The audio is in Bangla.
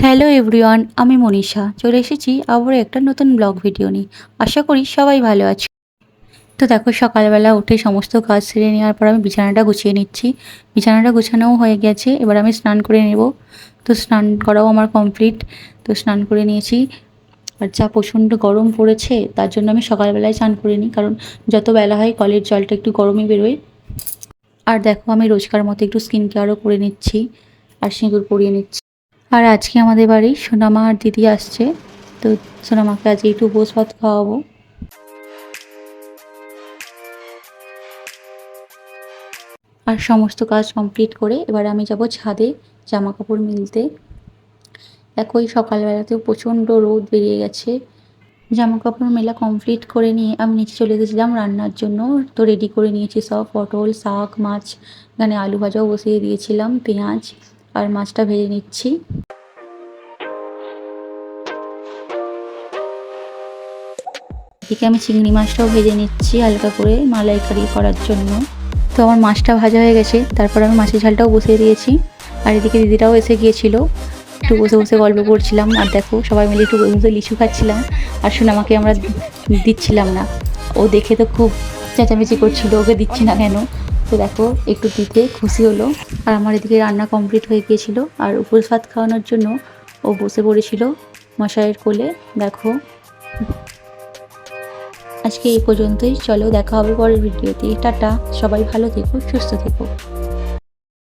হ্যালো এভরিওয়ান, আমি মনীষা চলে এসেছি আবার একটা নতুন ব্লগ ভিডিও নিয়ে। আশা করি সবাই ভালো আছে। তো দেখো, সকালবেলা উঠে সমস্ত কাজ সেরে নেওয়ার পর আমি বিছানাটা গুছিয়ে নিচ্ছি। বিছানাটা গোছানোও হয়ে গেছে, এবার আমি স্নান করে নেব। তো স্নান করাও আমার কমপ্লিট। তো স্নান করে নিয়েছি। আর যা প্রচণ্ড গরম পড়েছে তার জন্য আমি সকালবেলায় স্নান করে নিই, কারণ যত বেলা হয় কলের জলটা একটু গরমই বেরোয়। আর দেখো, আমি রোজকার মতো একটু স্কিন কেয়ারও করে নিচ্ছি আর সিঁদুর পরিয়ে নিচ্ছি। আর আজকে আমাদের বাড়ি সোনামা আর দিদি আসছে। তো সোনামাকে আজকে একটু ভোজ ভাত খাওয়াবো। আর সমস্ত কাজ কমপ্লিট করে এবার আমি যাব ছাদে জামা কাপড় মিলতে। একই সকালবেলাতেও প্রচণ্ড রোদ বেরিয়ে গেছে। জামা কাপড় মেলা কমপ্লিট করে নিয়ে আমি নিচে চলে গেছিলাম রান্নার জন্য। তো রেডি করে নিয়েছি সব, পটল, শাক, মাছ, এখানে আলু ভাজাও বসিয়ে দিয়েছিলাম, পেঁয়াজ আর মাছটা ভেজে নিচ্ছি। এদিকে আমি চিংড়ি মাছটাও ভেজে নিচ্ছি হালকা করে মালাইকারি করার জন্য। তো আমার মাছটা ভাজা হয়ে গেছে, তারপর আমি মাছের ঝালটাও বসিয়ে দিয়েছি। আর এদিকে দিদিরাও এসে গিয়েছিল, একটু বসে বসে গল্প করছিলাম। আর দেখো, সবাই মিলে একটু বসে বসে লিচু খাচ্ছিলাম। আর সোনামাকে আমরা দিচ্ছিলাম না, ও দেখে তো খুব চেঁচামেচি করছিল ওকে দিচ্ছি না কেন। তো দেখো, একটু দিতে খুশি হলো। আর আমার এদিকে রান্না কমপ্লিট হয়ে গিয়েছিল, আর উপোস ভাত খাওয়ানোর জন্য ও বসে পড়েছিল মশাইয়ের কোলে। দেখো, আজকে এই পর্যন্তই। চলো, দেখা হবে পরের ভিডিওতে। টাটা, সবাই ভালো থেকো, সুস্থ থেকো।